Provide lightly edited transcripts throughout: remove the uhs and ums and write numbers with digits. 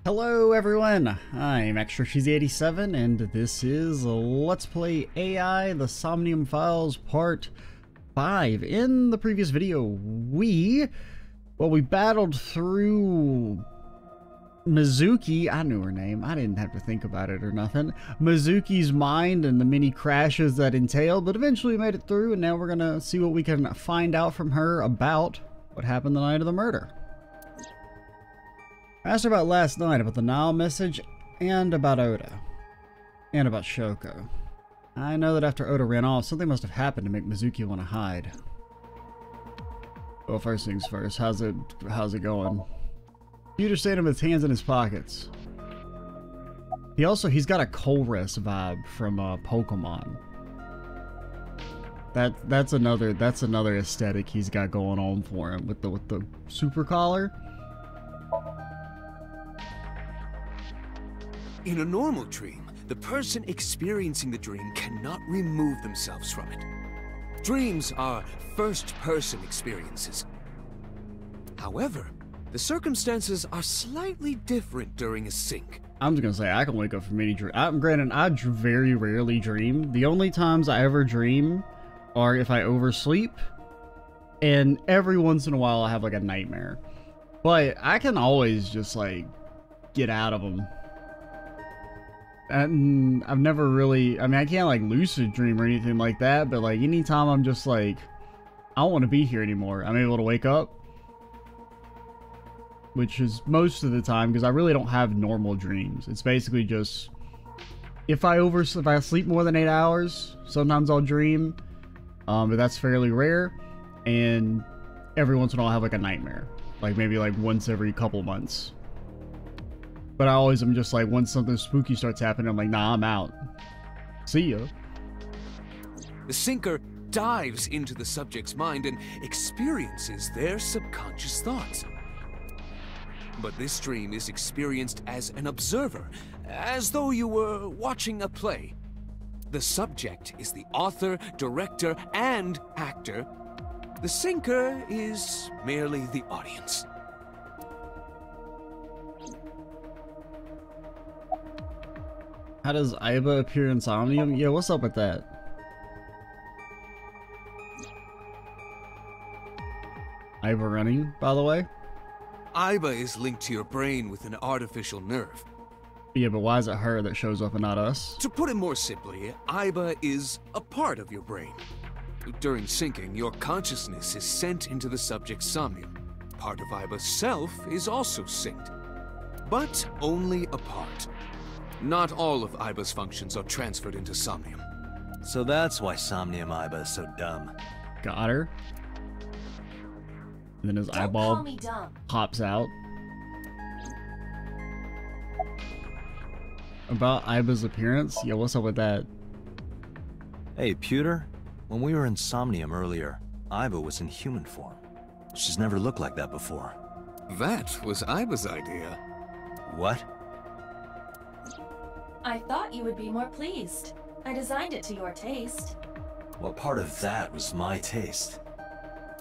Hello everyone, I'm ExtraCheesy87 and this is Let's Play AI The Somnium Files Part 5. In the previous video, we battled through Mizuki. I knew her name, I didn't have to think about it or nothing. Mizuki's mind and the many crashes that entailed, but eventually we made it through and now we're gonna see what we can find out from her about what happened the night of the murder. I asked her about last night, about the Nile message, and about Oda. And about Shoko. I know that after Oda ran off, something must have happened to make Mizuki want to hide. Well, first things first, how's it going? Peter staying with his hands in his pockets. He's got a Colress vibe from Pokemon. That's another aesthetic he's got going on for him with the super collar. In a normal dream, the person experiencing the dream cannot remove themselves from it. Dreams are first-person experiences. However, the circumstances are slightly different during a sync. I'm just gonna say, I can wake up from any dream. Granted, I very rarely dream. The only times I ever dream are if I oversleep, and every once in a while I have like a nightmare. But I can always just like get out of them. And I've never really, I mean, I can't like lucid dream or anything like that, but like anytime I'm just like, I don't want to be here anymore, I'm able to wake up. Which is most of the time, because I really don't have normal dreams. It's basically just, if I sleep more than 8 hours, sometimes I'll dream, but that's fairly rare. And every once in a while I have like a nightmare, like maybe like once every couple months. But I always am just like, once something spooky starts happening, I'm like, nah, I'm out. See ya. The sinker dives into the subject's mind and experiences their subconscious thoughts. But this dream is experienced as an observer, as though you were watching a play. The subject is the author, director, and actor. The sinker is merely the audience. How does Aiba appear in Somnium? Yeah, what's up with that? Aiba running, by the way? Aiba is linked to your brain with an artificial nerve. Yeah, but why is it her that shows up and not us? To put it more simply, Aiba is a part of your brain. During syncing, your consciousness is sent into the subject's somnium. Part of Aiba's self is also synced, but only a part. Not all of Aiba's functions are transferred into Somnium. So that's why Somnium Aiba is so dumb. Got her. And then his eyeball pops out. About Aiba's appearance? Yeah, what's up with that? Hey, Pewter. When we were in Somnium earlier, Aiba was in human form. She's never looked like that before. That was Aiba's idea. What? I thought you would be more pleased. I designed it to your taste. What part of that was my taste?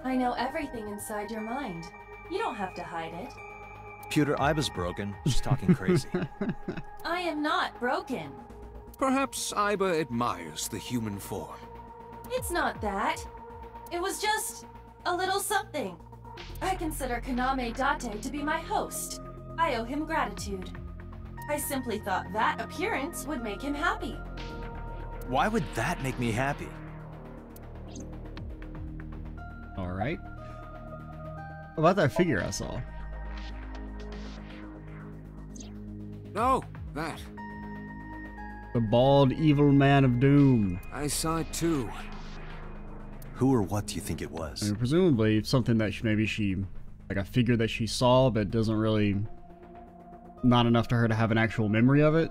I know everything inside your mind. You don't have to hide it. Pewter, Aiba's broken. She's talking crazy. I am not broken. Perhaps Aiba admires the human form. It's not that. It was just a little something. I consider Kaname Date to be my host. I owe him gratitude. I simply thought that appearance would make him happy. Why would that make me happy? Alright. About that figure I saw. Oh, that. The bald evil man of doom. I saw it too. Who or what do you think it was? I mean, presumably something that maybe she, like a figure that she saw, but doesn't really, not enough to her to have an actual memory of it.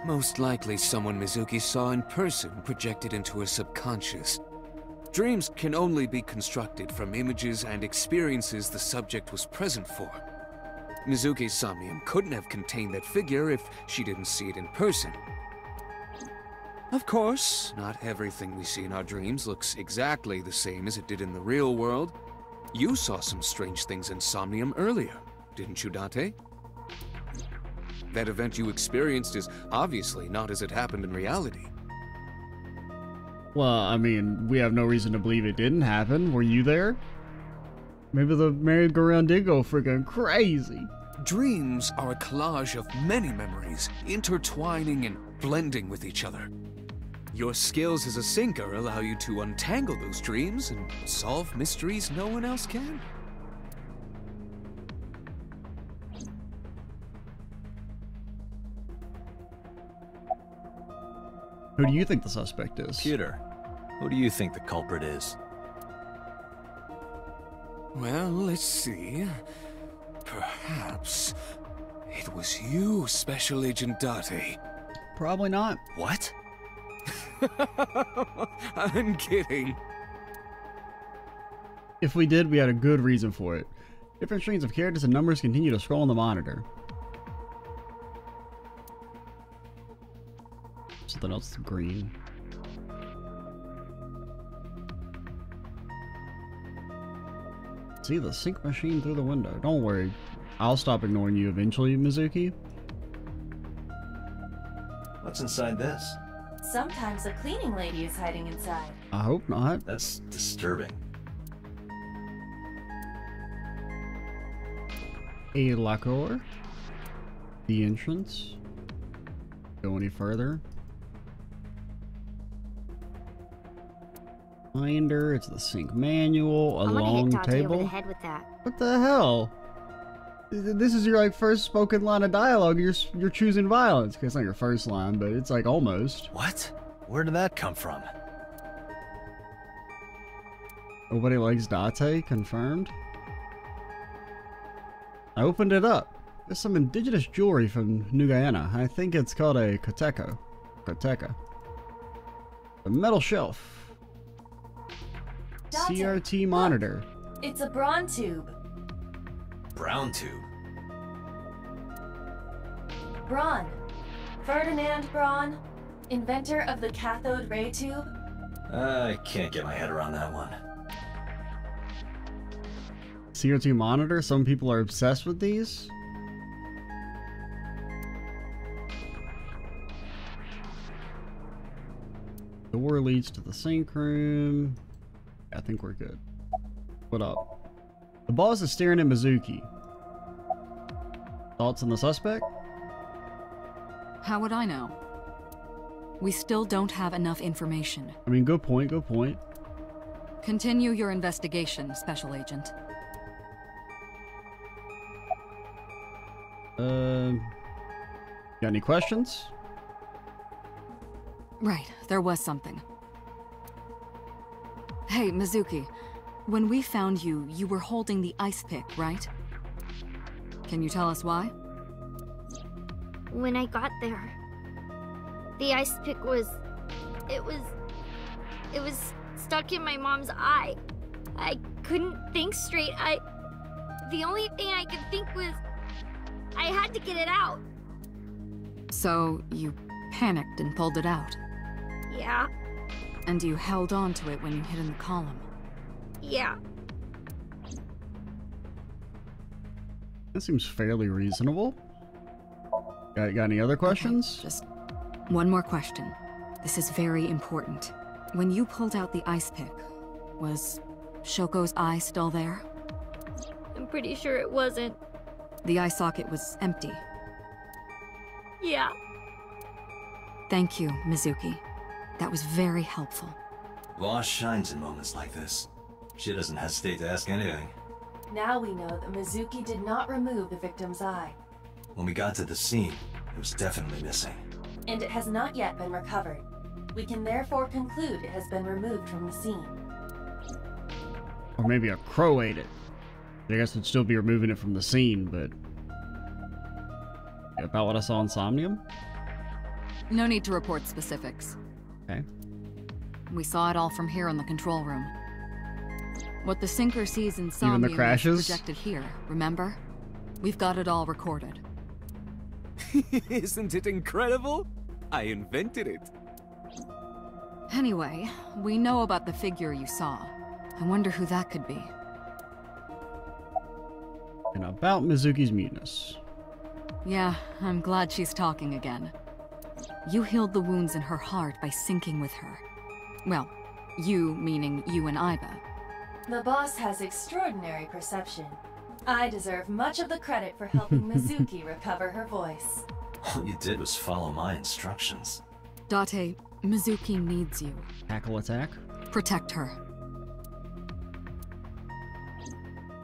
Most likely someone Mizuki saw in person projected into her subconscious. Dreams can only be constructed from images and experiences the subject was present for. Mizuki's Somnium couldn't have contained that figure if she didn't see it in person. Of course, not everything we see in our dreams looks exactly the same as it did in the real world. You saw some strange things in Somnium earlier, didn't you, Date? That event you experienced is obviously not as it happened in reality. Well, I mean, we have no reason to believe it didn't happen. Were you there? Maybe the merry-go-round did go freaking crazy. Dreams are a collage of many memories, intertwining and blending with each other. Your skills as a sinker allow you to untangle those dreams and solve mysteries no one else can. Who do you think the suspect is? Pewter, who do you think the culprit is? Well, let's see. Perhaps it was you, Special Agent Date. Probably not. What? I'm kidding. If we did, we had a good reason for it. Different strings of characters and numbers continue to scroll on the monitor. Something else is green. See the sync machine through the window. Don't worry. I'll stop ignoring you eventually, Mizuki. What's inside this? Sometimes a cleaning lady is hiding inside. I hope not. That's disturbing. A locker. The entrance. Go any further. Finder. It's the sync manual. A long hit Date table. over the head with that. What the hell? This is your like first spoken line of dialogue. You're choosing violence. Okay, it's not your first line, but it's like almost. What? Where did that come from? Nobody likes Date. Confirmed. I opened it up. There's some indigenous jewelry from New Guyana. I think it's called a koteka. Koteka. A metal shelf. Date, CRT monitor. look, it's a Braun tube. Brown tube. Braun. Ferdinand Braun, inventor of the cathode ray tube. I can't get my head around that one. CRT monitor. Some people are obsessed with these. Door leads to the sink room. I think we're good. What up? The boss is staring at Mizuki. Thoughts on the suspect? How would I know? We still don't have enough information. I mean, good point, good point. Continue your investigation, Special Agent. Got any questions? Right, there was something. Hey, Mizuki. When we found you, you were holding the ice pick, right? Can you tell us why? When I got there, the ice pick was... It was stuck in my mom's eye. I couldn't think straight. The only thing I could think was... I had to get it out. So, you panicked and pulled it out. Yeah, And you held on to it when you hid in the column. yeah. That seems fairly reasonable. Got any other questions? Okay, just one more question. This is very important. When you pulled out the ice pick, was Shoko's eye still there? I'm pretty sure it wasn't. The eye socket was empty. Yeah. Thank you, Mizuki. That was very helpful. Boss shines in moments like this. She doesn't hesitate to ask anything. Now we know that Mizuki did not remove the victim's eye, When we got to the scene, it was definitely missing. and it has not yet been recovered. We can therefore conclude it has been removed from the scene. Or maybe a crow ate it. I guess it'd still be removing it from the scene, but... About what I saw in Somnium? No need to report specifics. Okay. We saw it all from here in the control room. What the sinker sees in Even the Somnium is crashes? projected here, remember? We've got it all recorded. Isn't it incredible? I invented it. Anyway, we know about the figure you saw. I wonder who that could be. And about Mizuki's muteness. Yeah, I'm glad she's talking again. You healed the wounds in her heart by syncing with her. Well, you meaning you and Iba. The boss has extraordinary perception. I deserve much of the credit for helping Mizuki recover her voice. All you did was follow my instructions. Date, Mizuki needs you. Tackle attack. Protect her.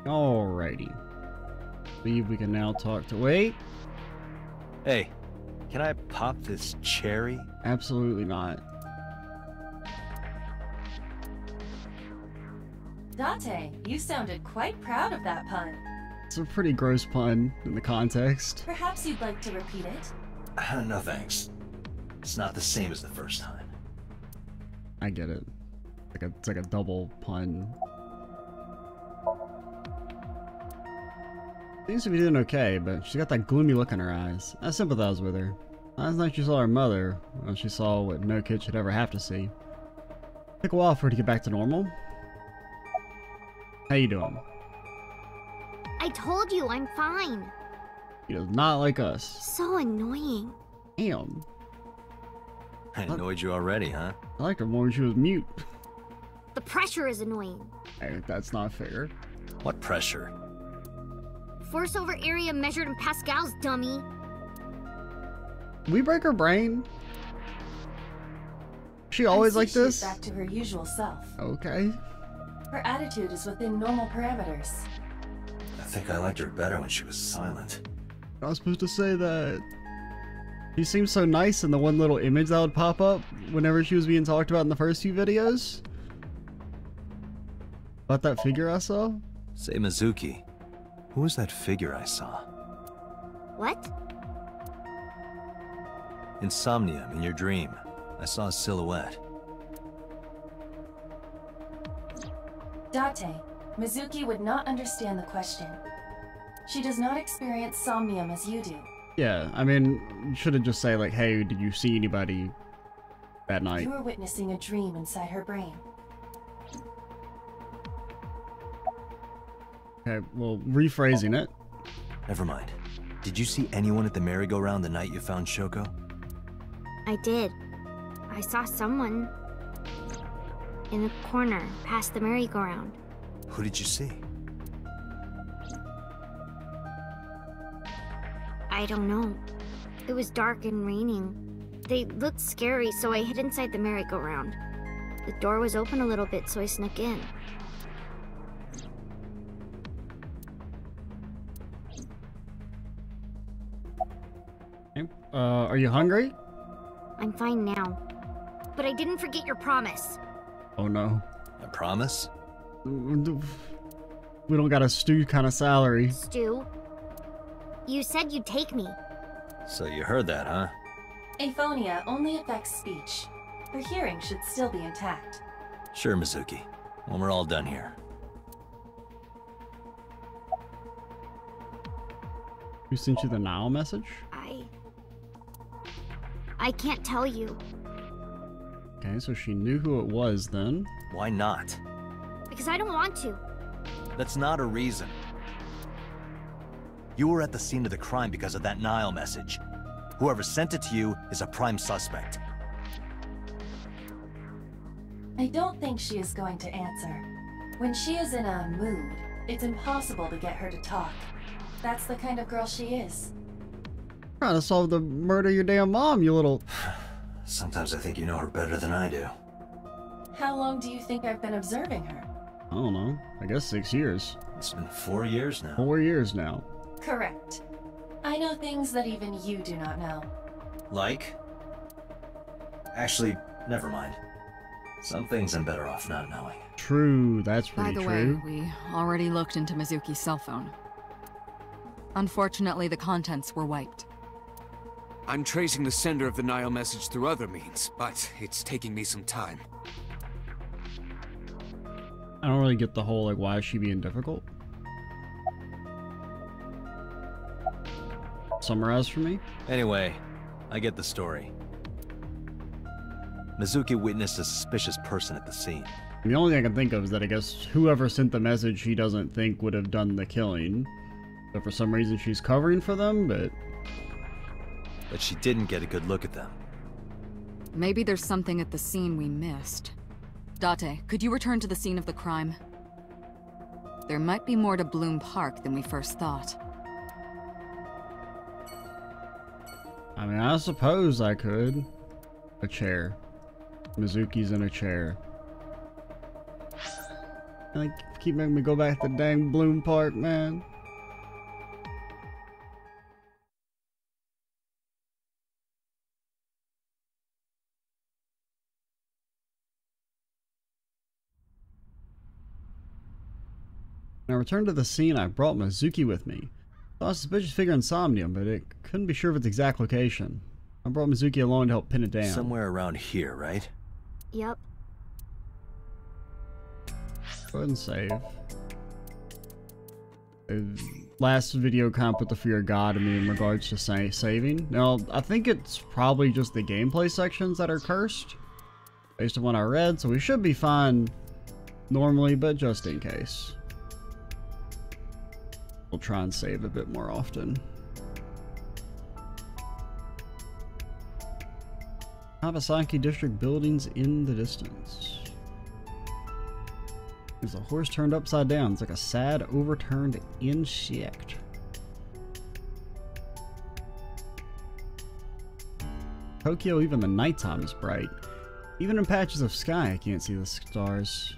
Alrighty. Believe we can now talk to. Wait. Hey, can I pop this cherry? Absolutely not. Date, you sounded quite proud of that pun. It's a pretty gross pun in the context. Perhaps you'd like to repeat it? No thanks. It's not the same as the first time. I get it. It's like a double pun. Seems to be doing okay, but she's got that gloomy look in her eyes. I sympathize with her. Last night she saw her mother, when she saw what no kid should ever have to see. Took a while for her to get back to normal. How you doing? I told you I'm fine. He does not like us. So annoying. Damn. I annoyed you already, huh? I liked her more when she was mute. The pressure is annoying. Hey, that's not fair. What pressure? Force over area measured in pascals, dummy. We break her brain? She always like this? She's back to her usual self. Okay. Her attitude is within normal parameters. I think I liked her better when she was silent. I was supposed to say that. She seemed so nice in the one little image that would pop up whenever she was being talked about in the first few videos. About that figure I saw? Say, Mizuki, who was that figure I saw? What? In Somnium, in your dream, I saw a silhouette. Date, Mizuki would not understand the question. She does not experience somnium as you do. Yeah, I mean, you should have just said like, hey, did you see anybody that night? You are witnessing a dream inside her brain. Okay, well, rephrasing it. Never mind. Did you see anyone at the merry-go-round the night you found Shoko? I did. I saw someone in the corner past the merry-go-round. Who did you see? I don't know. It was dark and raining. They looked scary, so I hid inside the merry-go-round. The door was open a little bit, so I snuck in. Okay. Are you hungry? I'm fine now. But I didn't forget your promise. Oh no. I promise? We don't got a stew kind of salary. Stu, you said you'd take me. So you heard that, huh? Aphonia only affects speech. Her hearing should still be intact. Sure, Mizuki. When we're all done here. Who sent you the now message? I can't tell you. Okay, so she knew who it was then. Why not? Because I don't want to. That's not a reason. You were at the scene of the crime because of that Nile message. Whoever sent it to you is a prime suspect. I don't think she is going to answer. When she is in a mood, it's impossible to get her to talk. That's the kind of girl she is. Trying to solve the murder of your damn mom, you little... Sometimes I think you know her better than I do. How long do you think I've been observing her? I don't know. I guess 6 years. It's been 4 years now. 4 years now. Correct. I know things that even you do not know. Like? Actually, never mind. Some things I'm better off not knowing. True, that's pretty By the true. way, we already looked into Mizuki's cell phone. Unfortunately, the contents were wiped. I'm tracing the sender of the Nile message through other means, but it's taking me some time. I don't really get the whole, like, why is she being difficult? Summarize for me? Anyway, I get the story. Mizuki witnessed a suspicious person at the scene. The only thing I can think of is that I guess whoever sent the message she doesn't think would have done the killing. But for some reason she's covering for them, but... but she didn't get a good look at them. Maybe there's something at the scene we missed. Date, could you return to the scene of the crime? There might be more to Bloom Park than we first thought. I mean, I suppose I could. A chair. Mizuki's in a chair. Like, keep making me go back to dang Bloom Park, man. When I returned to the scene, I brought Mizuki with me. Saw a suspicious figure in Somnium, but it couldn't be sure of its exact location. I brought Mizuki along to help pin it down. Somewhere around here, right? Yep. Go ahead and save. Last video kind of put the fear of God in me in regards to saving. Now, I think it's probably just the gameplay sections that are cursed, based on what I read, so we should be fine normally, but just in case. We'll try and save a bit more often. Habasaki District buildings in the distance. There's a horse turned upside down. It's like a sad, overturned insect. Tokyo, even the nighttime is bright. Even in patches of sky, I can't see the stars.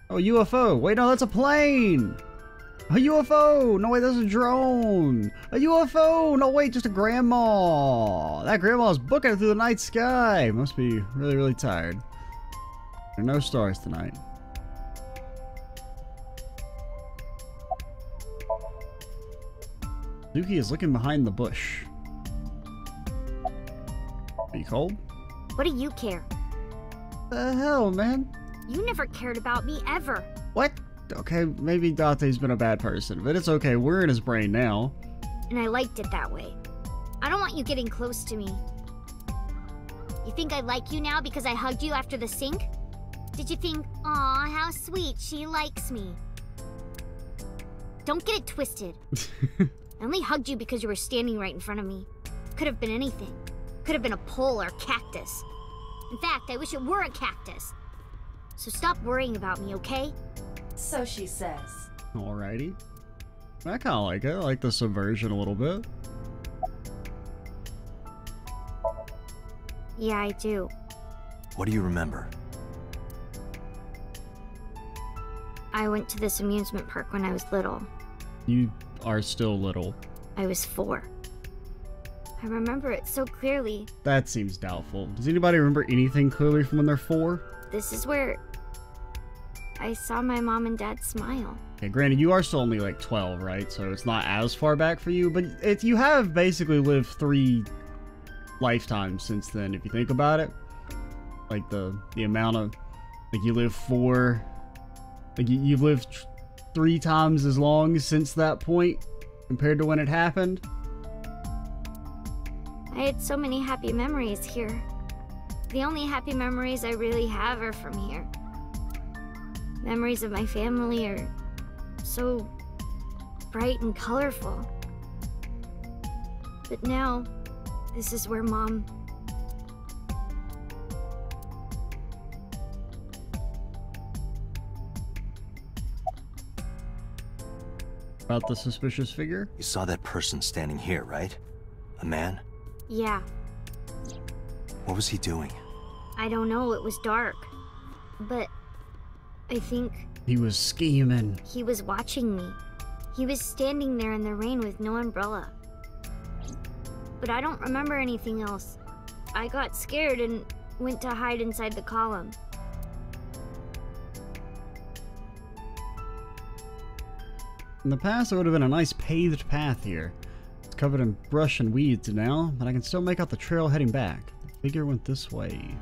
Oh, UFO! Wait, no, that's a plane! A UFO! No, wait, that's a drone! A UFO! No, wait, just a grandma! That grandma's booking it through the night sky! Must be really, really tired. There are no stars tonight. Mizuki is looking behind the bush. Are you cold? What do you care? The hell, man? You never cared about me, ever. What? Okay, maybe Date's been a bad person, but it's okay. We're in his brain now. And I liked it that way. I don't want you getting close to me. You think I like you now because I hugged you after the sink? Did you think, aw, how sweet, she likes me? Don't get it twisted. I only hugged you because you were standing right in front of me. Could have been anything. Could have been a pole or cactus. In fact, I wish it were a cactus. So stop worrying about me, okay? So she says. Alrighty. I kinda like it. I like the subversion a little bit. Yeah, I do. What do you remember? I went to this amusement park when I was little. You are still little. I was 4. I remember it so clearly. That seems doubtful. Does anybody remember anything clearly from when they're 4? This is where I saw my mom and dad smile. Okay, granted, you are still only like 12, right? So it's not as far back for you, but you have basically lived 3 lifetimes since then, if you think about it. Like the amount of, like you live 4, like you've lived 3 times as long since that point compared to when it happened. I had so many happy memories here. The only happy memories I really have are from here. Memories of my family are so bright and colorful. But now, this is where Mom... About the suspicious figure? You saw that person standing here, right? A man? Yeah, What was he doing? I don't know, it was dark. But I think He was scheming. he was watching me. He was standing there in the rain with no umbrella. But I don't remember anything else. I got scared and went to hide inside the column. In the past, there would have been a nice paved path here. It's covered in brush and weeds now, but I can still make out the trail heading back. The figure went this way.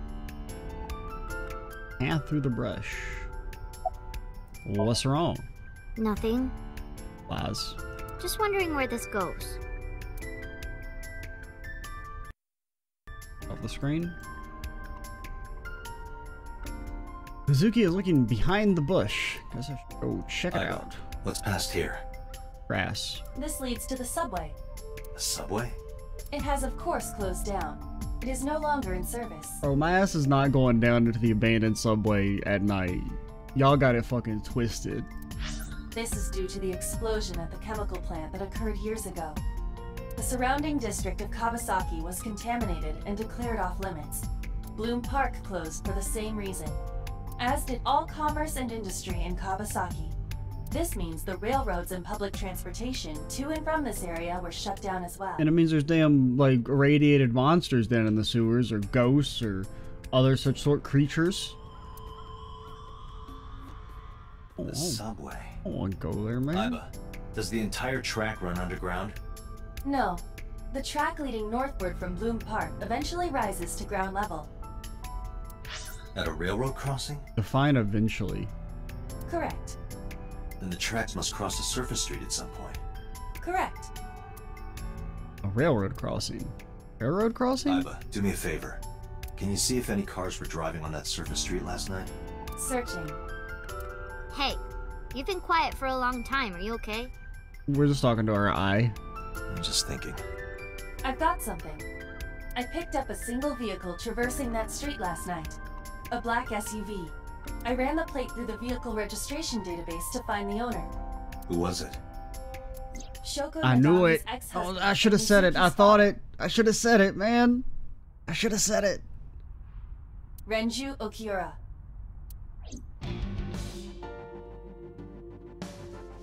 Path through the brush. What's wrong? Nothing. Lies. Just wondering where this goes. Off the screen. Mizuki is looking behind the bush. Guess I should go check it out. What's past here? Grass. This leads to the subway. The subway? It has of course closed down. It is no longer in service. Bro, my ass is not going down into the abandoned subway at night. Y'all got it fucking twisted. This is due to the explosion at the chemical plant that occurred years ago. The surrounding district of Kawasaki was contaminated and declared off limits. Bloom Park closed for the same reason, as did all commerce and industry in Kawasaki. This means the railroads and public transportation to and from this area were shut down as well. And it means there's damn, like, irradiated monsters down in the sewers, or ghosts, or other such sort creatures. The subway. I don't want to go there, man. Iva, does the entire track run underground? No. The track leading northward from Bloom Park eventually rises to ground level. At a railroad crossing? Define eventually. Correct. Then the tracks must cross a surface street at some point. Correct. A railroad crossing. Railroad crossing? Iva, do me a favor. Can you see if any cars were driving on that surface street last night? Searching. Hey, you've been quiet for a long time. Are you okay? We're just talking to our eye. I'm just thinking. I've got something. I picked up a single vehicle traversing that street last night. A black SUV. I ran the plate through the vehicle registration database to find the owner. Who was it? Shoko I knew Nadami's it. Oh, ex-husband I should have said it. I Mizuki's thought father. it. I should have said it, man. I should have said it. Renju Okiura.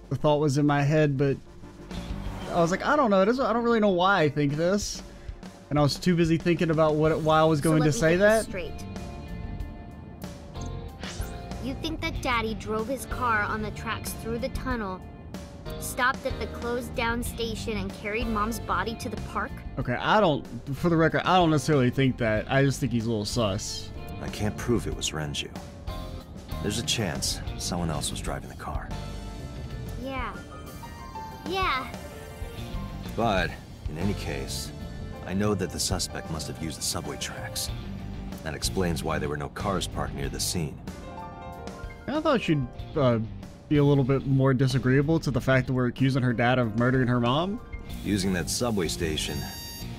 The thought was in my head, but I was like, I don't know. I don't really know why I think this. And I was too busy thinking about why I was going So to let me say get that. this straight. You think that Daddy drove his car on the tracks through the tunnel, stopped at the closed down station, and carried Mom's body to the park? Okay, for the record, I don't necessarily think that. I just think he's a little sus. I can't prove it was Renju. There's a chance someone else was driving the car. Yeah. But, in any case, I know that the suspect must have used the subway tracks. That explains why there were no cars parked near the scene. I thought she'd be a little bit more disagreeable to the fact that we're accusing her dad of murdering her mom. Using that subway station,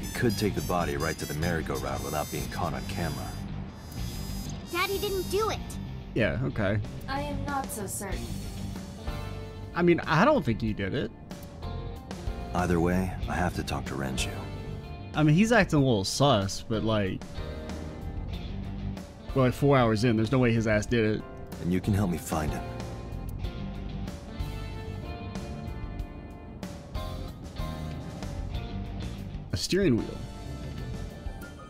you could take the body right to the merry-go-round without being caught on camera. Daddy didn't do it. Yeah, okay. I am not so certain. I mean, I don't think he did it. Either way, I have to talk to Renju. I mean, he's acting a little sus, but like... Well, like 4 hours in, there's no way his ass did it. And you can help me find him. A steering wheel.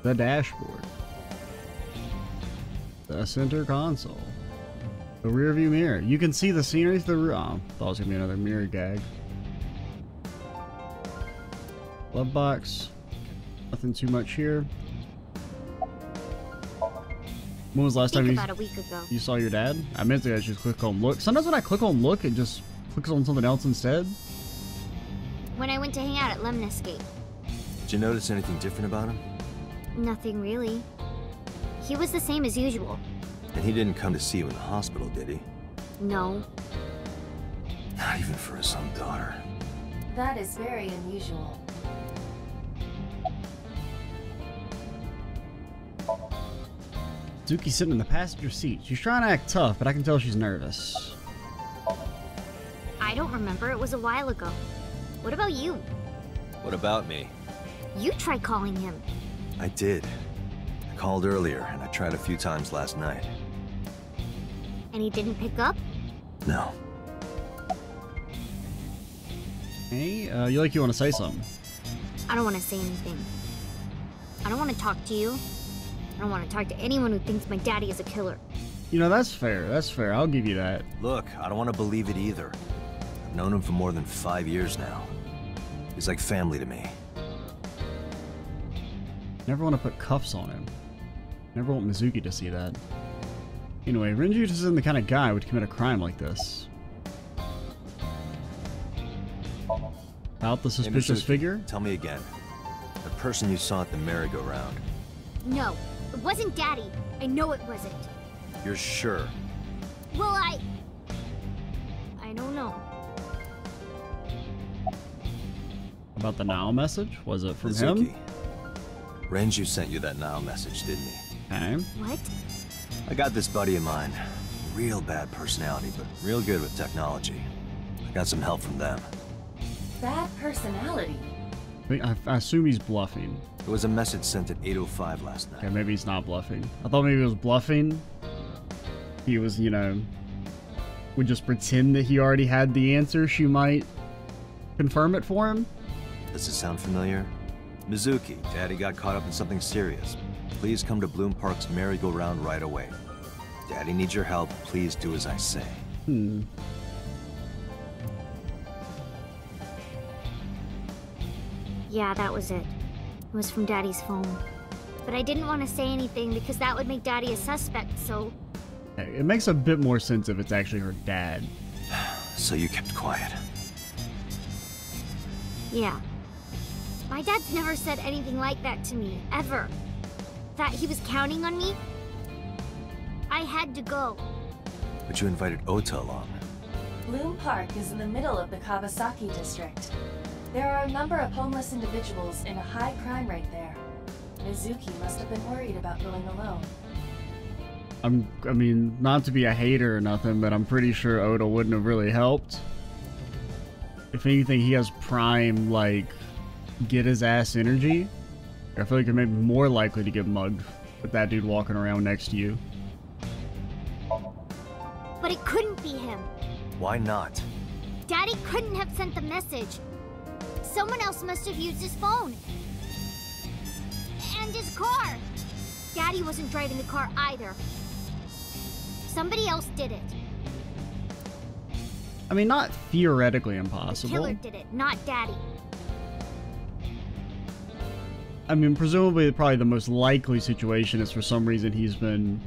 The dashboard. The center console. The rear view mirror. You can see the scenery through the... Oh, thought it was going to be another mirror gag. Glove box. Nothing too much here. When was the last time About a week ago. you saw your dad? I meant to just click on look. Sometimes when I click on look, it just clicks on something else instead. When I went to hang out at Lemniscape. Did you notice anything different about him? Nothing really. He was the same as usual. And he didn't come to see you in the hospital, did he? No. Not even for his own daughter. That is very unusual. Mizuki's sitting in the passenger seat. She's trying to act tough, but I can tell she's nervous. I don't remember. It was a while ago. What about you? What about me? You tried calling him. I did. I called earlier, and I tried a few times last night. And he didn't pick up? No. Hey, you want to say something? I don't want to say anything. I don't want to talk to you. I don't want to talk to anyone who thinks my daddy is a killer. You know, that's fair. That's fair. I'll give you that. Look, I don't want to believe it either. I've known him for more than 5 years now. He's like family to me. Never want to put cuffs on him. Never want Mizuki to see that. Anyway, Renju isn't the kind of guy who would commit a crime like this. About the suspicious Mizuki, figure? Tell me again. The person you saw at the merry-go-round. No, it wasn't Daddy. I know it wasn't. You're sure? Well, I don't know. About the now message? Was it from Mizuki. him? Renju sent you that now message, didn't he? Okay. What? I got this buddy of mine. Real bad personality, but real good with technology. I got some help from them. Bad personality. I assume he's bluffing. It was a message sent at 8:05 last night. Okay, maybe he's not bluffing. I thought maybe he was bluffing. He was, you know, would just pretend that he already had the answer. She might confirm it for him. Does it sound familiar? Mizuki, Daddy got caught up in something serious. Please come to Bloom Park's merry-go-round right away. Daddy needs your help. Please do as I say. Yeah, that was it. It was from Daddy's phone. But I didn't want to say anything because that would make Daddy a suspect, so... It makes a bit more sense if it's actually her dad. So you kept quiet. Yeah. My dad's never said anything like that to me, ever. That he was counting on me? I had to go. But you invited Ota along. Bloom Park is in the middle of the Kawasaki district. There are a number of homeless individuals and a high crime rate there. Mizuki must have been worried about going alone. I mean, not to be a hater or nothing, but I'm pretty sure Oda wouldn't have really helped. If anything, he has prime, like, get his ass energy. I feel like you're maybe more likely to get mugged with that dude walking around next to you. But it couldn't be him. Why not? Daddy couldn't have sent the message. Someone else must have used his phone. And his car. Daddy wasn't driving the car either. Somebody else did it. I mean, not theoretically The impossible. killer did it, not Daddy. I mean, presumably, probably the most likely situation is for some reason he's been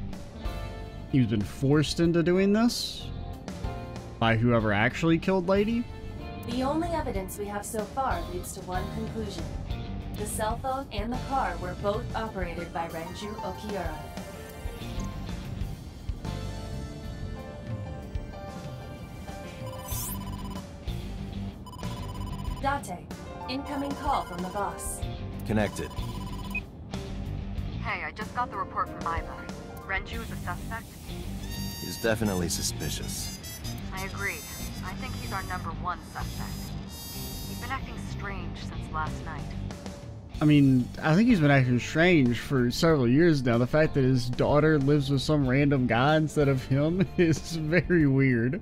forced into doing this by whoever actually killed Lady. The only evidence we have so far leads to one conclusion. The cell phone and the car were both operated by Renju Okiura. Date, incoming call from the boss. Connected. Hey, I just got the report from Iva. Renju is a suspect? He's definitely suspicious. I agree. I think he's our #1 suspect. He's been acting strange since last night. I mean, I think he's been acting strange for several years now. The fact that his daughter lives with some random guy instead of him is very weird.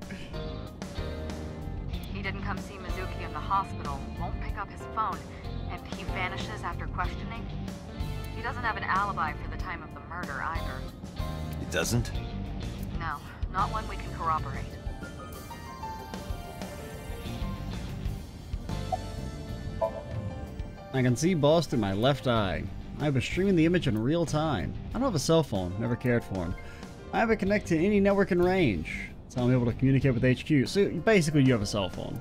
He didn't come see Mizuki in the hospital, won't pick up his phone, and he vanishes after questioning. He doesn't have an alibi for the time of the murder either. He doesn't? No, not one we can corroborate. I can see boss through my left eye. I've been streaming the image in real time. I don't have a cell phone, never cared for him. I have it connected to any network in range, so I'm able to communicate with HQ. So basically you have a cell phone.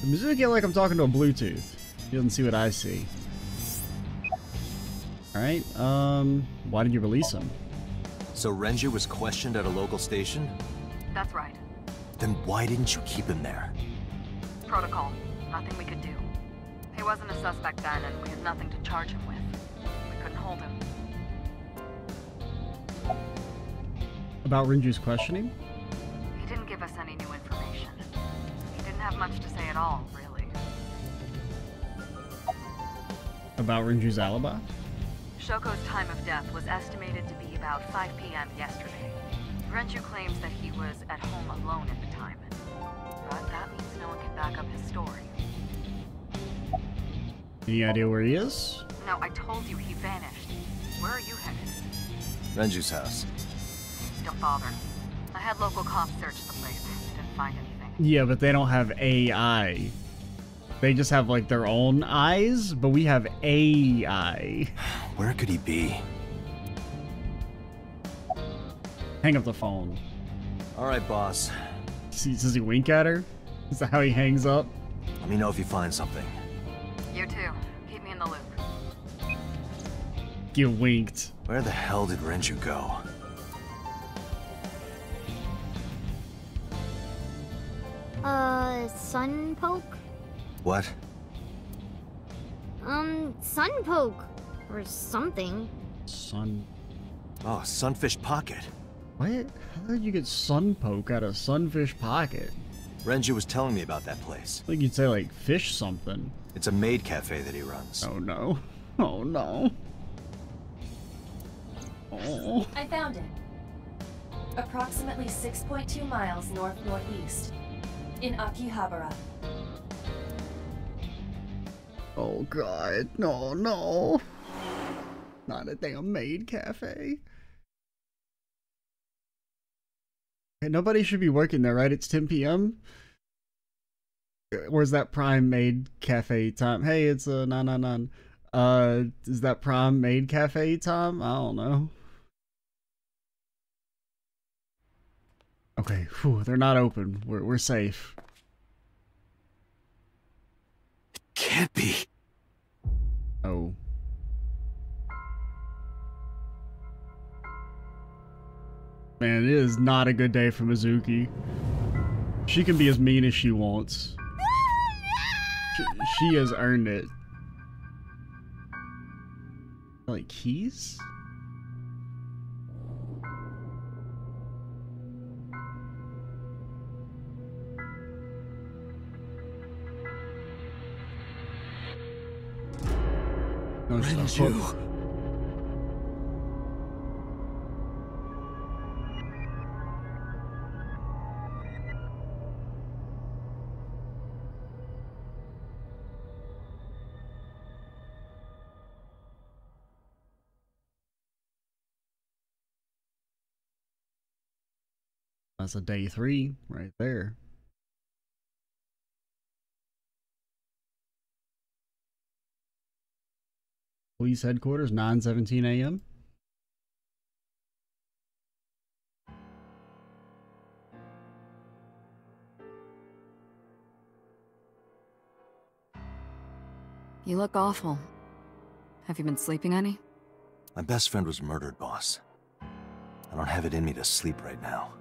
The Mizuki like I'm talking to a Bluetooth. He doesn't see what I see. Alright, why did you release him? So Renju was questioned at a local station? That's right. Then why didn't you keep him there? Protocol. Nothing we could do. He wasn't a suspect then, and we had nothing to charge him with. We couldn't hold him. About Renju's questioning? He didn't give us any new information. He didn't have much to say at all, really. About Renju's alibi? Shoko's time of death was estimated to be about 5 p.m. yesterday. Renju claims that he was at home alone at the time. But that means no one can back up his story. Any idea where he is? No, I told you he vanished. Where are you headed? Renju's house. Don't bother. I had local cops search the place. Didn't find anything. Yeah, but they don't have AI. They just have, like, their own eyes, but we have AI. Where could he be? Hang up the phone. Alright, boss. Does he wink at her? Is that how he hangs up? Let me know if you find something. You too. Keep me in the loop. Get winked. Where the hell did Renju go? Sun poke? What? Sun poke. Or something. Sun... Oh, Sunfish Pocket. What? How did you get sun poke out of Sunfish Pocket? Renju was telling me about that place. I think you'd say, like, fish something. It's a maid cafe that he runs. Oh, no. Oh, no. Oh. I found it. Approximately 6.2 miles north-northeast. In Akihabara. Oh, God. No, no. Not a damn maid cafe. Hey, nobody should be working there, right? It's 10 p.m.? Where's that prime maid cafe time? Hey, it's a 999. Is that prime maid cafe time? I don't know. Okay, whew, they're not open. We're safe. Can't be. Oh. Man, it is not a good day for Mizuki. She can be as mean as she wants. She has earned it. Like keys? No, it's not. Renju. That's a day 3 right there. Police headquarters, 9:17 a.m. You look awful. Have you been sleeping any? My best friend was murdered, boss. I don't have it in me to sleep right now.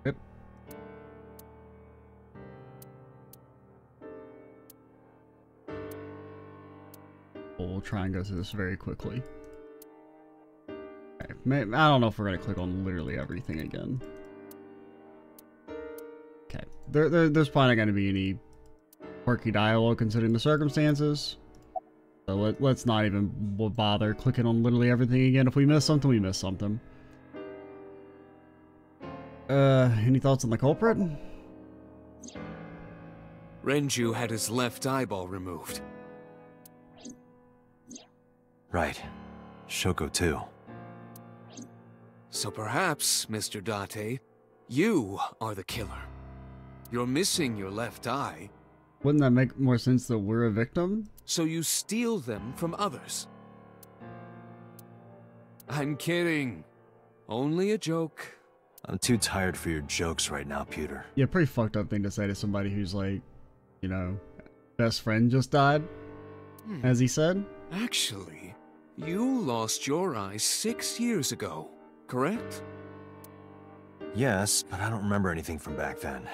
Yep. We'll try and go through this very quickly. Okay. I don't know if we're going to click on literally everything again. Okay. There's probably not going to be any quirky dialogue considering the circumstances. So let's not even bother clicking on literally everything again. If we miss something, we miss something. Any thoughts on the culprit? Renju had his left eyeball removed. Right. Shoko too. So perhaps, Mr. Date, you are the killer. You're missing your left eye, Wouldn't that make more sense that we're a victim? so you steal them from others. I'm kidding. Only a joke. I'm too tired for your jokes right now, Pewter. Yeah, pretty fucked up thing to say to somebody who's like, you know, best friend just died, as he said. Actually, you lost your eye 6 years ago, correct? Yes, but I don't remember anything from back then.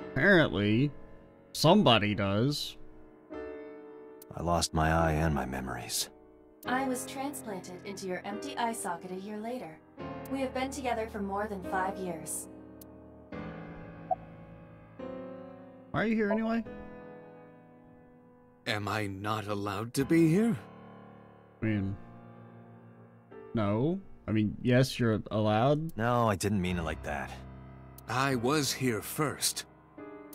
Apparently, somebody does. I lost my eye and my memories. I was transplanted into your empty eye socket a year later. We have been together for more than 5 years. Why are you here anyway? Am I not allowed to be here? I mean, no. I mean, yes, you're allowed. No, I didn't mean it like that. I was here first.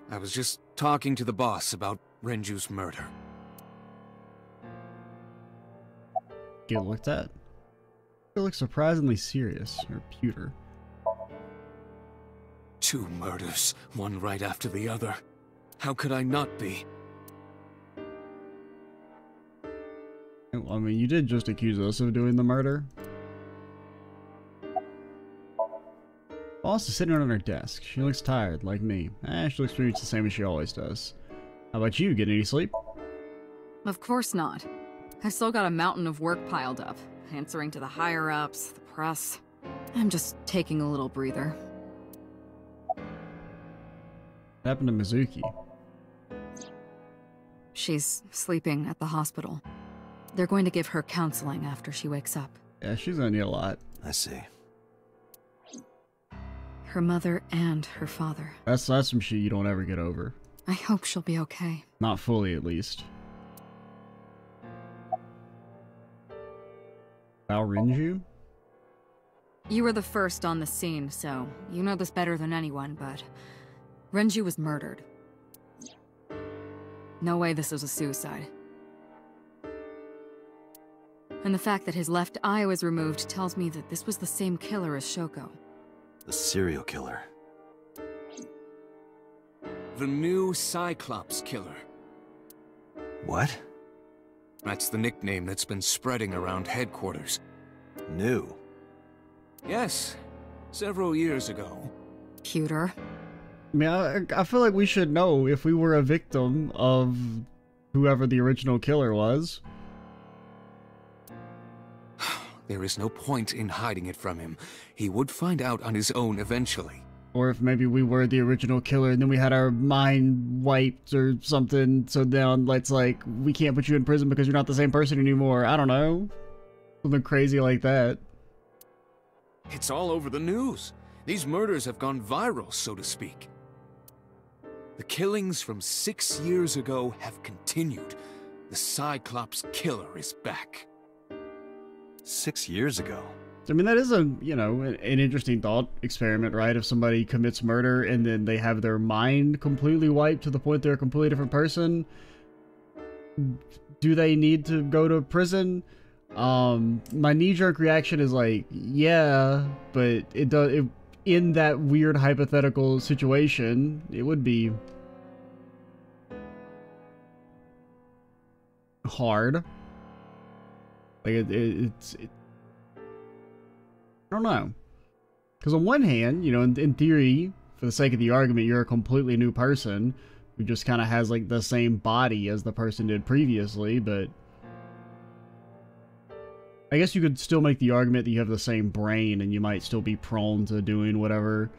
I was just talking to the boss about Renju's murder. Get looked at. You look surprisingly serious, or pewter. 2 murders, one right after the other. How could I not be? I mean, you did just accuse us of doing the murder. Boss is sitting on her desk. She looks tired, like me. She looks pretty much the same as she always does. How about you? Get any sleep? Of course not. I still got a mountain of work piled up, answering to the higher-ups, the press. I'm just taking a little breather. What happened to Mizuki? She's sleeping at the hospital. They're going to give her counseling after she wakes up. Yeah, she's gonna need a lot. I see. Her mother and her father. That's some shit you don't ever get over. I hope she'll be okay. Not fully, at least. Rinju? You were the first on the scene, so you know this better than anyone, but Renju was murdered. No way this was a suicide. And the fact that his left eye was removed tells me that this was the same killer as Shoko. The serial killer. The new Cyclops killer. What? That's the nickname that's been spreading around headquarters. New? Yes, several years ago. Pewter. I mean, I feel like we should know if we were a victim of whoever the original killer was. There is no point in hiding it from him. He would find out on his own eventually. Or if maybe we were the original killer and then we had our mind wiped or something, so then it's like, we can't put you in prison because you're not the same person anymore. I don't know. Something crazy like that. It's all over the news. These murders have gone viral, so to speak. The killings from 6 years ago have continued. The Cyclops killer is back. 6 years ago? I mean, that is a, you know, an interesting thought experiment, right? If somebody commits murder and then they have their mind completely wiped to the point they're a completely different person, do they need to go to prison? My knee-jerk reaction is like, yeah, but in that weird hypothetical situation, it would be hard. Like, I don't know. Because on one hand, you know, in theory, for the sake of the argument, you're a completely new person who just kind of has, like, the same body as the person did previously, but I guess you could still make the argument that you have the same brain and you might still be prone to doing whatever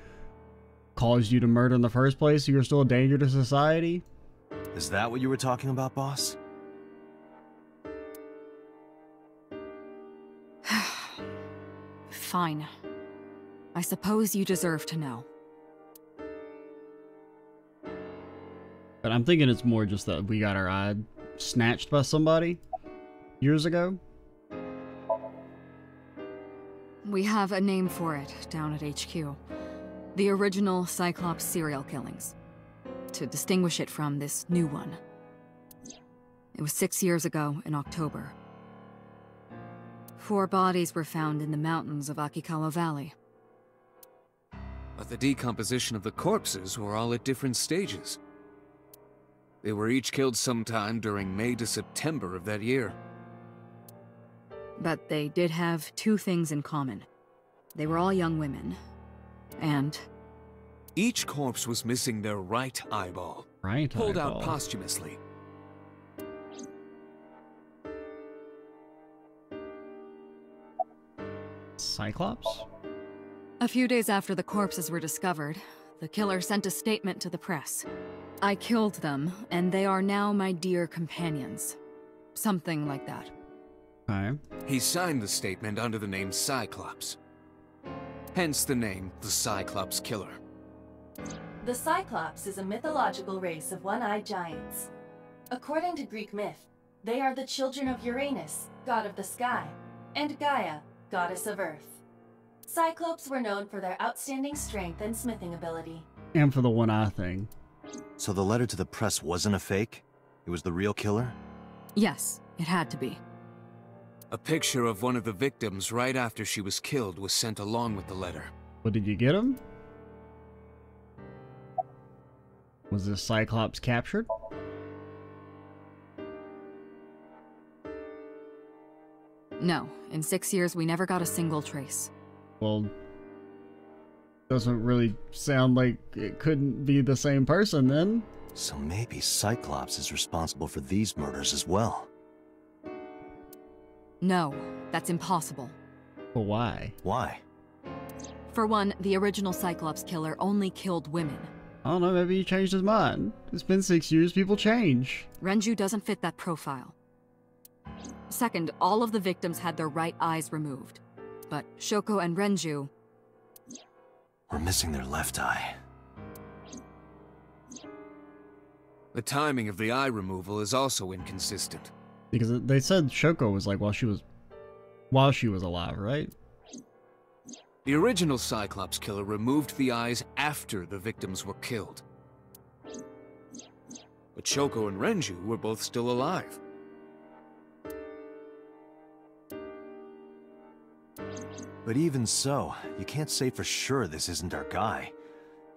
caused you to murder in the first place, so you're still a danger to society. Is that what you were talking about, boss? Fine. I suppose you deserve to know. But I'm thinking it's more just that we got our eye snatched by somebody years ago. We have a name for it down at HQ. The original Cyclops serial killings. To distinguish it from this new one. It was 6 years ago in October. 4 bodies were found in the mountains of Akikawa Valley. But the decomposition of the corpses were all at different stages. They were each killed sometime during May to September of that year. But they did have 2 things in common. They were all young women. And Each corpse was missing their right eyeball. Right Pulled eyeball. out posthumously. Cyclops? a few days after the corpses were discovered, the killer sent a statement to the press. I killed them, and they are now my dear companions. Something like that. Okay. He signed the statement under the name Cyclops. Hence the name, the Cyclops Killer. The Cyclops is a mythological race of one-eyed giants. According to Greek myth, they are the children of Uranus, god of the sky, and Gaia, goddess of earth. Cyclopes were known for their outstanding strength and smithing ability. And for the one eye thing. So the letter to the press wasn't a fake? It was the real killer? Yes, it had to be. A picture of one of the victims right after she was killed was sent along with the letter. What, did you get him? Was this Cyclops captured? No, in 6 years we never got a single trace. Well, doesn't really sound like it couldn't be the same person then. So maybe Cyclops is responsible for these murders as well. No, that's impossible. But why? Why? For one, the original Cyclops killer only killed women. I don't know, maybe he changed his mind. It's been 6 years, people change. Renju doesn't fit that profile. Second, all of the victims had their right eyes removed. But Shoko and Renju... We're missing their left eye. The timing of the eye removal is also inconsistent. Because they said Shoko was like while she was alive, right? The original Cyclops killer removed the eyes after the victims were killed. But Shoko and Renju were both still alive. But even so, you can't say for sure this isn't our guy.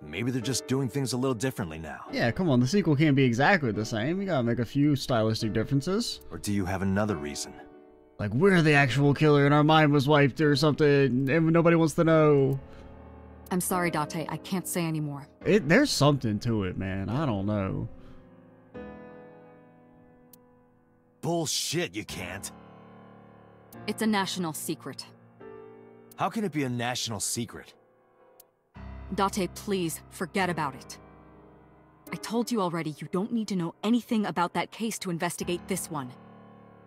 Maybe they're just doing things a little differently now. Yeah, come on, the sequel can't be exactly the same. You gotta make a few stylistic differences. Or do you have another reason? Like, we're the actual killer and our mind was wiped or something, and nobody wants to know. I'm sorry, Date, I can't say anymore. There's something to it, man. I don't know. Bullshit, you can't. It's a national secret. How can it be a national secret? Date, please, forget about it. I told you already, you don't need to know anything about that case to investigate this one.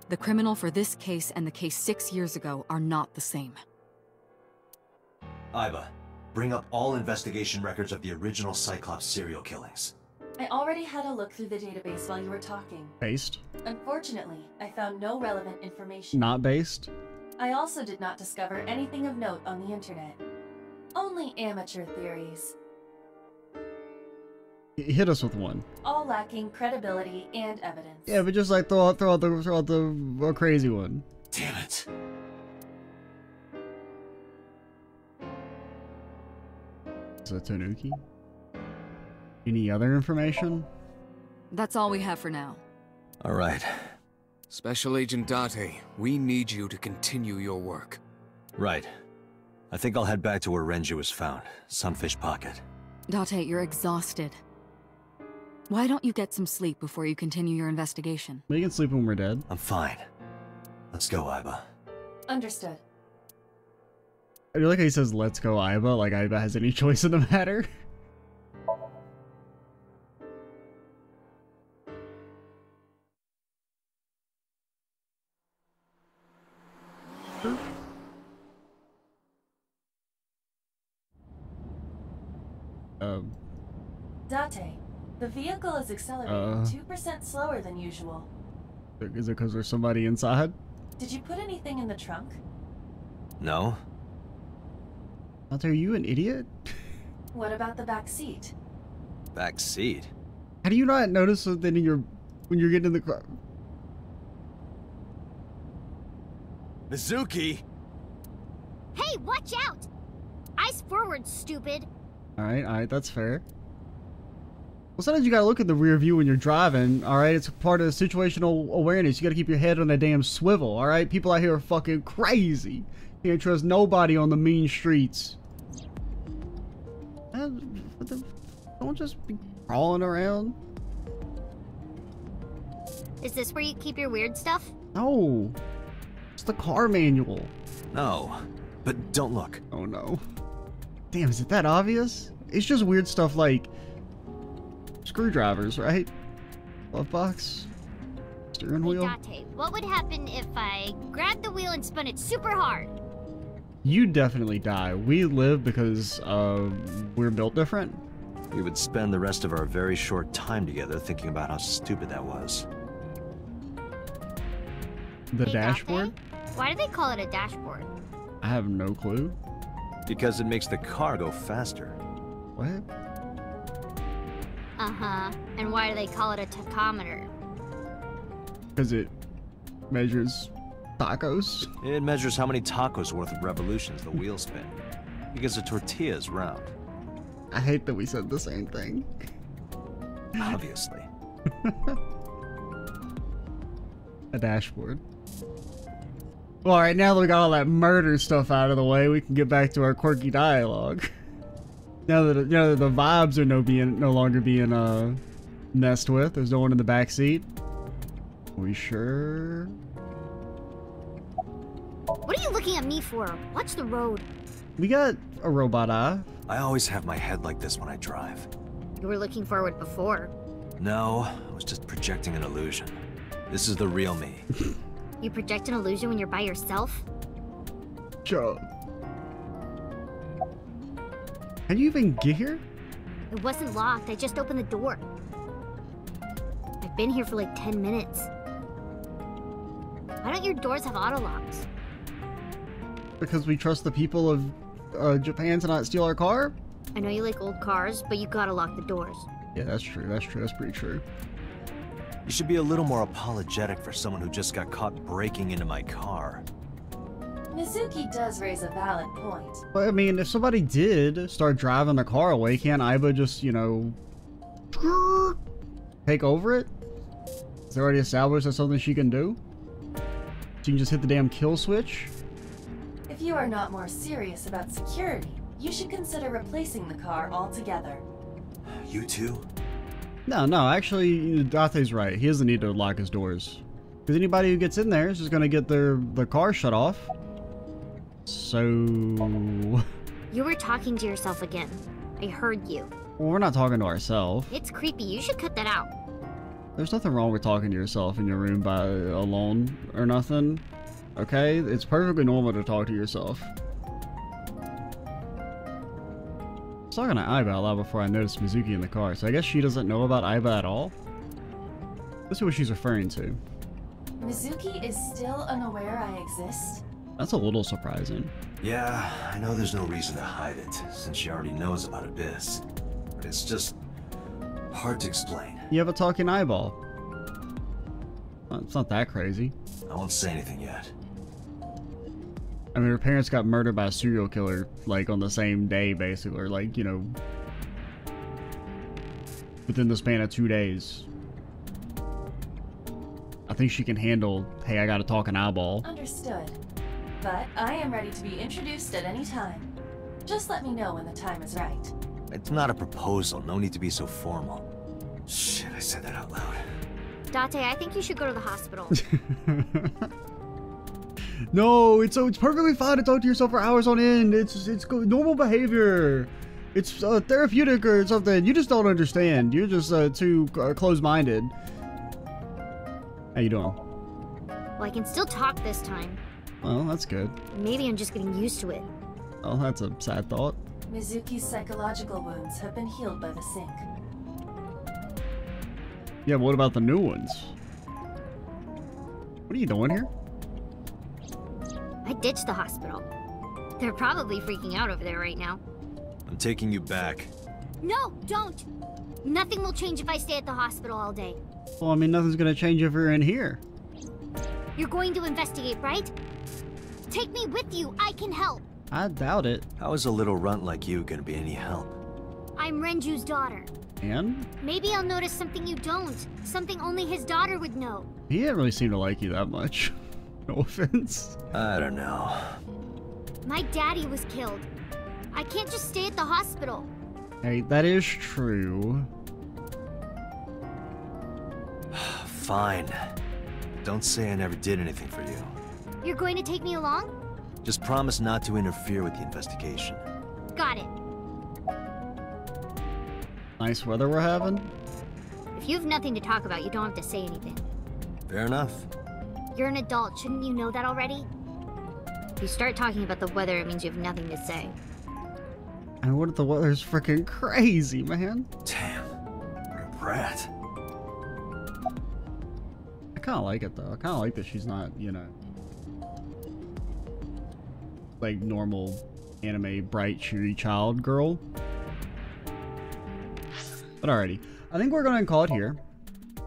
The criminal for this case and the case 6 years ago are not the same. Aiba, bring up all investigation records of the original Cyclops serial killings. I already had a look through the database while you were talking. Based? Unfortunately, I found no relevant information. Not based? I also did not discover anything of note on the internet. Only amateur theories. Hit us with one. All lacking credibility and evidence. Yeah, but just like throw out the crazy one. Damn it. Is it Tanuki? Any other information? That's all we have for now. All right. Special Agent Date, we need you to continue your work. Right. I think I'll head back to where Renju was found. Sunfish Pocket. Date, you're exhausted. Why don't you get some sleep before you continue your investigation? We can sleep when we're dead. I'm fine. Let's go, Aiba. Understood. I feel like how he says, let's go, Aiba, like Aiba has any choice in the matter. Date, the vehicle is accelerating 2% slower than usual. Is it because there's somebody inside? Did you put anything in the trunk? No? Date, are you an idiot? What about the back seat? Back seat? How do you not notice something when you're getting in the car? Mizuki! Hey, watch out! Eyes forward, stupid. Alright, that's fair. Well, sometimes you gotta look at the rear view when you're driving, alright? It's part of situational awareness. You gotta keep your head on a damn swivel, alright? People out here are fucking crazy. You can't trust nobody on the mean streets. Don't just be crawling around. Is this where you keep your weird stuff? No. It's the car manual. No. But don't look. Oh no. Damn, is it that obvious? It's just weird stuff like screwdrivers, right? Glove box, steering wheel. Hey, Date, what would happen if I grabbed the wheel and spun it super hard? You definitely die. We live because we're built different. We would spend the rest of our very short time together thinking about how stupid that was. The Hey, dashboard? Date, why do they call it a dashboard? I have no clue. Because it makes the car go faster. What? Uh-huh. And why do they call it a tachometer? Because it measures tacos. It measures how many tacos worth of revolutions the wheels spin. Because a tortilla is round. I hate that we said the same thing. Obviously. A dashboard. Well, alright, now that we got all that murder stuff out of the way, we can get back to our quirky dialogue. Now that the vibes are no longer being messed with, there's no one in the back seat. Are we sure? What are you looking at me for? Watch the road. We got a robot eye. I always have my head like this when I drive. You were looking forward before. No, I was just projecting an illusion. This is the real me. You project an illusion when you're by yourself? Joe. How do you even get here? It wasn't locked, I just opened the door. I've been here for like 10 minutes. Why don't your doors have auto locks? Because we trust the people of Japan to not steal our car? I know you like old cars, but you gotta lock the doors. Yeah, that's true. That's true. That's pretty true. You should be a little more apologetic for someone who just got caught breaking into my car. Mizuki does raise a valid point. But I mean, if somebody did start driving the car away, can't Aiba just, you know, take over it? It's already established that's something she can do? She can just hit the damn kill switch? If you are not more serious about security, you should consider replacing the car altogether. You too? No, actually, Date's right. He doesn't need to lock his doors. Because anybody who gets in there is just going to get their car shut off. So... You were talking to yourself again. I heard you. Well, we're not talking to ourselves. It's creepy. You should cut that out. There's nothing wrong with talking to yourself in your room by alone or nothing. Okay? It's perfectly normal to talk to yourself. I was talking to Aiba out loud before I noticed Mizuki in the car, so I guess she doesn't know about Aiba at all? Let's see what she's referring to. Mizuki is still unaware I exist? That's a little surprising. Yeah, I know there's no reason to hide it, since she already knows about Abyss. But it's just hard to explain. You have a talking eyeball. Well, it's not that crazy. I won't say anything yet. I mean, her parents got murdered by a serial killer, like, on the same day, basically. Or, like, you know, within the span of 2 days. I think she can handle, hey, I got a talking eyeball. Understood. But I am ready to be introduced at any time. Just let me know when the time is right. It's not a proposal. No need to be so formal. Shit, I said that out loud. Date, I think you should go to the hospital. No, it's perfectly fine to talk to yourself for hours on end. It's normal behavior. It's therapeutic or something. You just don't understand. You're just too closed-minded. How you doing? Well, I can still talk this time. Well, that's good. Maybe I'm just getting used to it. Oh, that's a sad thought. Mizuki's psychological wounds have been healed by the sink. Yeah, but what about the new ones? What are you doing here? I ditched the hospital. They're probably freaking out over there right now. I'm taking you back. No, don't! Nothing will change if I stay at the hospital all day. Well, I mean, nothing's gonna change if you're in here. You're going to investigate, right? Take me with you. I can help. I doubt it. How is a little runt like you gonna be any help? I'm Renju's daughter. And? Maybe I'll notice something you don't. Something only his daughter would know. He didn't really seem to like you that much. No offense. I don't know. My daddy was killed. I can't just stay at the hospital. Hey, that is true. Fine. Don't say I never did anything for you. You're going to take me along? Just promise not to interfere with the investigation. Got it. Nice weather we're having. If you have nothing to talk about, you don't have to say anything. Fair enough. You're an adult, shouldn't you know that already? If you start talking about the weather, it means you have nothing to say. And what if the weather's freaking crazy, man? Damn. What a brat. I kind of like it, though. I kind of like that she's not, you know, like normal anime, bright, cheery child girl. But alrighty. I think we're going to call it here.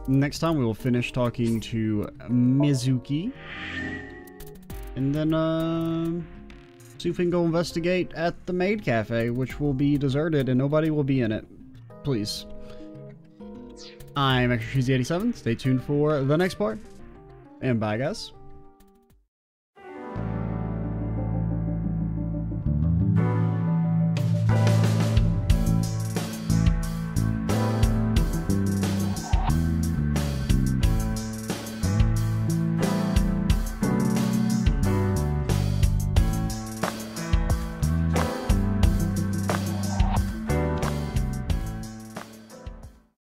Next time we will finish talking to Mizuki. And then, see if we can go investigate at the Maid Cafe, which will be deserted and nobody will be in it. Please. I'm Extra Cheesy 87. Stay tuned for the next part. And bye, guys.